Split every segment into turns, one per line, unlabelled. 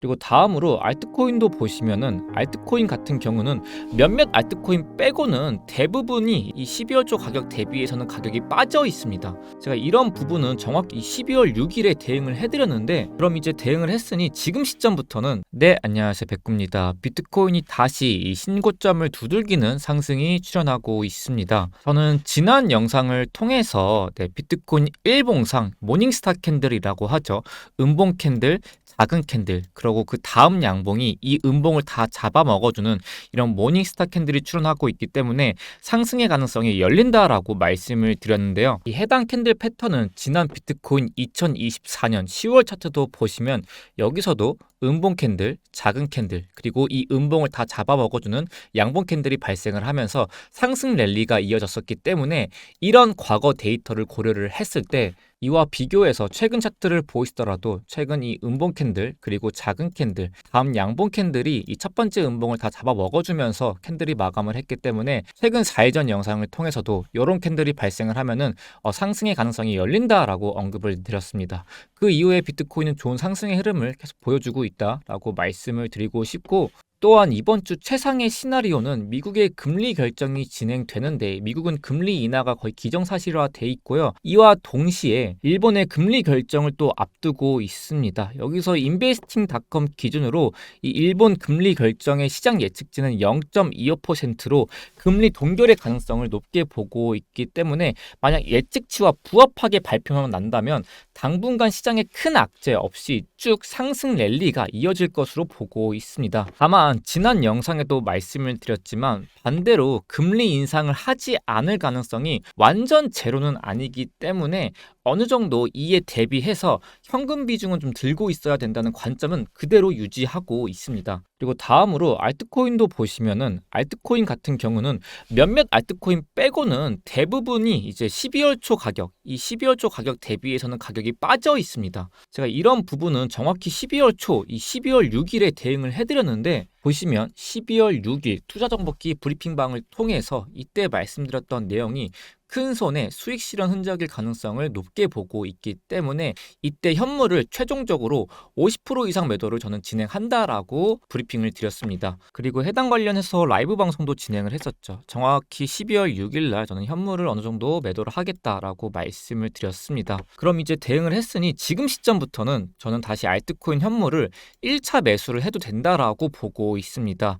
그리고 다음으로 알트코인도 보시면은 알트코인 같은 경우는 몇몇 알트코인 빼고는 대부분이 이 12월 초 가격 대비해서는 가격이 빠져 있습니다. 제가 이런 부분은 정확히 12월 6일에 대응을 해드렸는데, 그럼 이제 대응을 했으니 지금 시점부터는 네, 안녕하세요, 백구입니다. 비트코인이 다시 이 신고점을 두들기는 상승이 출현하고 있습니다. 저는 지난 영상을 통해서 비트코인 일봉상 모닝스타 캔들이라고 하죠. 음봉 캔들, 작은 캔들, 그리고 그 다음 양봉이 이 음봉을 다 잡아먹어주는 이런 모닝스타 캔들이 출현하고 있기 때문에 상승의 가능성이 열린다라고 말씀을 드렸는데요. 이 해당 캔들 패턴은 지난 비트코인 2024년 10월 차트도 보시면 여기서도 음봉 캔들, 작은 캔들, 그리고 이 음봉을 다 잡아먹어주는 양봉 캔들이 발생을 하면서 상승 랠리가 이어졌었기 때문에 이런 과거 데이터를 고려를 했을 때 이와 비교해서 최근 차트를 보시더라도 최근 이 음봉 캔들 그리고 작은 캔들, 다음 양봉 캔들이 이 첫 번째 음봉을 다 잡아 먹어주면서 캔들이 마감을 했기 때문에 최근 4일 전 영상을 통해서도 이런 캔들이 발생을 하면은 상승의 가능성이 열린다라고 언급을 드렸습니다. 그 이후에 비트코인은 좋은 상승의 흐름을 계속 보여주고 있다라고 말씀을 드리고 싶고, 또한 이번 주 최상의 시나리오는 미국의 금리 결정이 진행되는데 미국은 금리 인하가 거의 기정사실화돼 있고요. 이와 동시에 일본의 금리 결정을 또 앞두고 있습니다. 여기서 인베스팅닷컴 기준으로 이 일본 금리 결정의 시장 예측치는 0.25%로 금리 동결의 가능성을 높게 보고 있기 때문에 만약 예측치와 부합하게 발표만 난다면 당분간 시장에 큰 악재 없이 쭉 상승 랠리가 이어질 것으로 보고 있습니다. 다만 지난 영상에도 말씀을 드렸지만 반대로 금리 인상을 하지 않을 가능성이 완전 제로는 아니기 때문에 어느 정도 이에 대비해서 현금 비중은 좀 들고 있어야 된다는 관점은 그대로 유지하고 있습니다. 그리고 다음으로 알트코인도 보시면은 알트코인 같은 경우는 몇몇 알트코인 빼고는 대부분이 이제 12월 초 가격, 이 12월 초 가격 대비해서는 가격이 빠져 있습니다. 제가 이런 부분은 정확히 12월 초, 이 12월 6일에 대응을 해드렸는데 보시면 12월 6일 투자정보기 브리핑방을 통해서 이때 말씀드렸던 내용이 큰 손의 수익 실현 흔적일 가능성을 높게 보고 있기 때문에 이때 현물을 최종적으로 50% 이상 매도를 저는 진행한다라고 브리핑을 드렸습니다. 그리고 해당 관련해서 라이브 방송도 진행을 했었죠. 정확히 12월 6일 날 저는 현물을 어느 정도 매도를 하겠다라고 말씀을 드렸습니다. 그럼 이제 대응을 했으니 지금 시점부터는 저는 다시 알트코인 현물을 1차 매수를 해도 된다라고 보고 있습니다.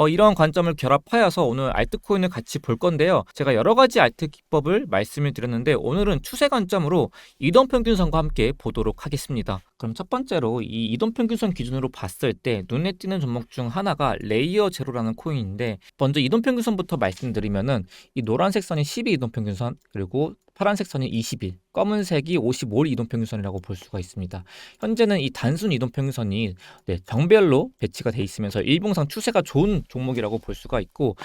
이런 관점을 결합하여서 오늘 알트코인을 같이 볼 건데요. 제가 여러 가지 알트 기법을 말씀을 드렸는데 오늘은 추세 관점으로 이동평균선과 함께 보도록 하겠습니다. 그럼 첫 번째로 이 이동평균선 기준으로 봤을 때 눈에 띄는 종목 중 하나가 레이어 제로라는 코인인데, 먼저 이동평균선부터 말씀드리면은 이 노란색 선이 12 이동평균선, 그리고 파란색 선이 20일, 검은색이 55일 이동평균선이라고 볼 수가 있습니다. 현재는 이 단순 이동평균선이 정별로 배치가 돼 있으면서 일봉상 추세가 좋은 종목이라고 볼 수가 있고,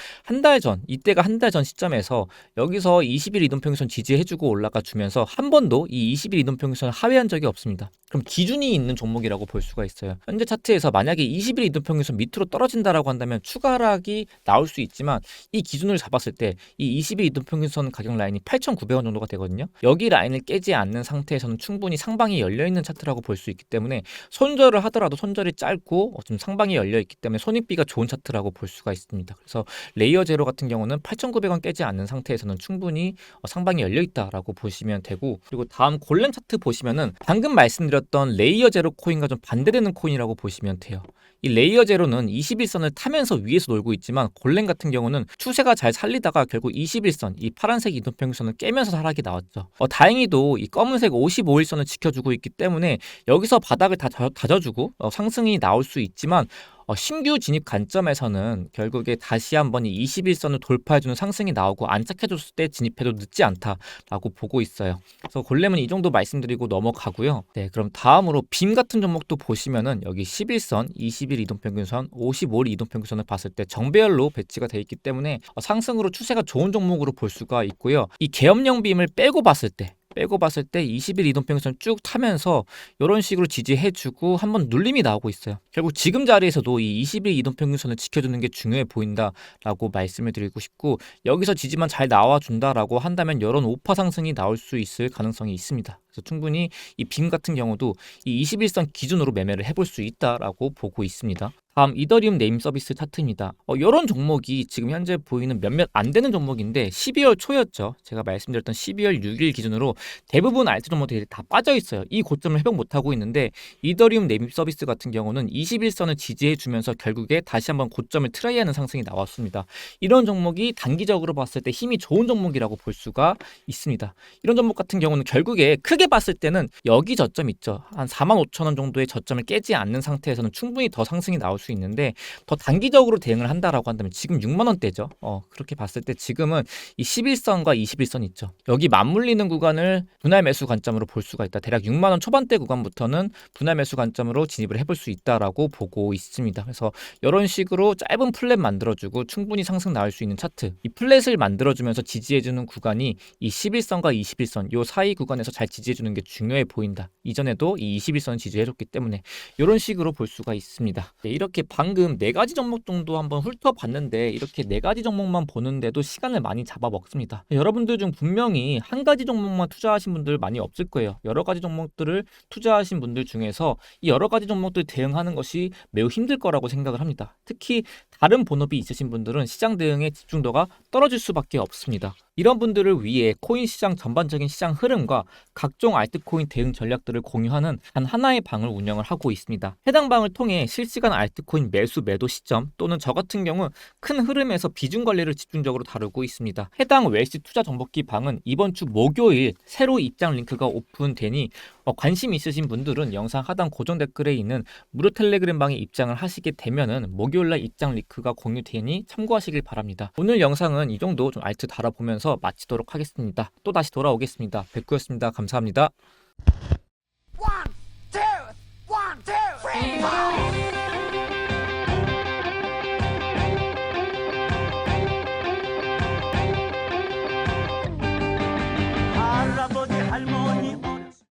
이때가 한 달 전 시점에서 여기서 20일 이동평균선 지지해주고 올라가 주면서 한 번도 이 20일 이동평균선을 하회한 적이 없습니다. 그럼 기준이 있는 종목이라고 볼 수가 있어요. 현재 차트에서 만약에 20일 이동평균선 밑으로 떨어진다라고 한다면 추가 하락이 나올 수 있지만 이 기준을 잡았을 때 이 20일 이동평균선 가격 라인이 8,900원 정도가 되거든요. 여기 라인을 깨지 않는 상태에서는 충분히 상방이 열려있는 차트라고 볼 수 있기 때문에 손절을 하더라도 손절이 짧고 지금 상방이 열려있기 때문에 손익비가 좋은 차트라고 볼 수가 있습니다. 그래서 레이어 제로 같은 경우는 8,900원 깨지 않는 상태에서는 충분히 상방이 열려있다라고 보시면 되고, 그리고 다음 골렘 차트 보시면은 방금 말씀드렸던 레이어 제로 코인과 좀 반대되는 코인이라고 보시면 돼요. 이 레이어 제로는 21선을 타면서 위에서 놀고 있지만 골렘 같은 경우는 추세가 잘 살리다가 결국 21선, 이 파란색 이동평균선을 깨면서 하락이 나왔죠. 다행히도 이 검은색 55일선을 지켜주고 있기 때문에 여기서 바닥을 다 다져주고 상승이 나올 수 있지만 신규 진입 관점에서는 결국에 다시 한번 이 21선을 돌파해주는 상승이 나오고 안착해줬을 때 진입해도 늦지 않다라고 보고 있어요. 그래서 골렘은 이 정도 말씀드리고 넘어가고요. 네, 그럼 다음으로 빔 같은 종목도 보시면은 여기 11선, 20일 이동평균선, 55일 이동평균선을 봤을 때 정배열로 배치가 되어 있기 때문에 상승으로 추세가 좋은 종목으로 볼 수가 있고요. 이 계엄령 빔을 빼고 봤을 때 빼고 봤을 때 20일 이동평균선 쭉 타면서 이런 식으로 지지해주고 한번 눌림이 나오고 있어요. 결국 지금 자리에서도 이 20일 이동평균선을 지켜주는 게 중요해 보인다라고 말씀을 드리고 싶고, 여기서 지지만 잘 나와준다라고 한다면 이런 오파 상승이 나올 수 있을 가능성이 있습니다. 그래서 충분히 이 빔 같은 경우도 이 21선 기준으로 매매를 해볼 수 있다라고 보고 있습니다. 다음 이더리움 네임 서비스 차트입니다. 이런 종목이 지금 현재 보이는 몇몇 안 되는 종목인데 12월 초였죠. 제가 말씀드렸던 12월 6일 기준으로 대부분 알트 종목들이 다 빠져 있어요. 이 고점을 회복 못하고 있는데 이더리움 네임 서비스 같은 경우는 21선을 지지해주면서 결국에 다시 한번 고점을 트라이하는 상승이 나왔습니다. 이런 종목이 단기적으로 봤을 때 힘이 좋은 종목이라고 볼 수가 있습니다. 이런 종목 같은 경우는 결국에 크게 봤을 때는 여기 저점 있죠. 한 45,000원 정도의 저점을 깨지 않는 상태에서는 충분히 더 상승이 나올 수 있는데, 더 단기적으로 대응을 한다라고 한다면 지금 6만 원대죠. 그렇게 봤을 때 지금은 이 11선과 21선 있죠. 여기 맞물리는 구간을 분할 매수 관점으로 볼 수가 있다. 대략 6만 원 초반대 구간부터는 분할 매수 관점으로 진입을 해볼 수 있다라고 보고 있습니다. 그래서 이런 식으로 짧은 플랫 만들어주고 충분히 상승 나올 수 있는 차트, 이 플랫을 만들어주면서 지지해주는 구간이 이 11선과 21선 요 사이 구간에서 잘 지지해주는 게 중요해 보인다. 이전에도 이 21선 지지해줬기 때문에 이런 식으로 볼 수가 있습니다. 이렇게 방금 4가지 종목 정도 한번 훑어봤는데, 이렇게 4가지 종목만 보는데도 시간을 많이 잡아먹습니다. 여러분들 중 분명히 한 가지 종목만 투자하신 분들 많이 없을 거예요. 여러 가지 종목들을 투자하신 분들 중에서 이 여러 가지 종목들 대응하는 것이 매우 힘들 거라고 생각을 합니다. 특히 다른 본업이 있으신 분들은 시장 대응의 집중도가 떨어질 수밖에 없습니다. 이런 분들을 위해 코인 시장 전반적인 시장 흐름과 각종 알트코인 대응 전략들을 공유하는 단 하나의 방을 운영을 하고 있습니다. 해당 방을 통해 실시간 알트코인 매수 매도 시점, 또는 저 같은 경우 큰 흐름에서 비중 관리를 집중적으로 다루고 있습니다. 해당 웰시 투자 정보기 방은 이번 주 목요일 새로 입장 링크가 오픈되니 관심 있으신 분들은 영상 하단 고정 댓글에 있는 무료 텔레그램 방에 입장을 하시게 되면은 목요일날 입장 링크가 공유되니 참고하시길 바랍니다. 오늘 영상은 이 정도 좀 알트 달아보면서 마치도록 하겠습니다. 또 다시 돌아오겠습니다. 백구였습니다. 감사합니다.
할아버지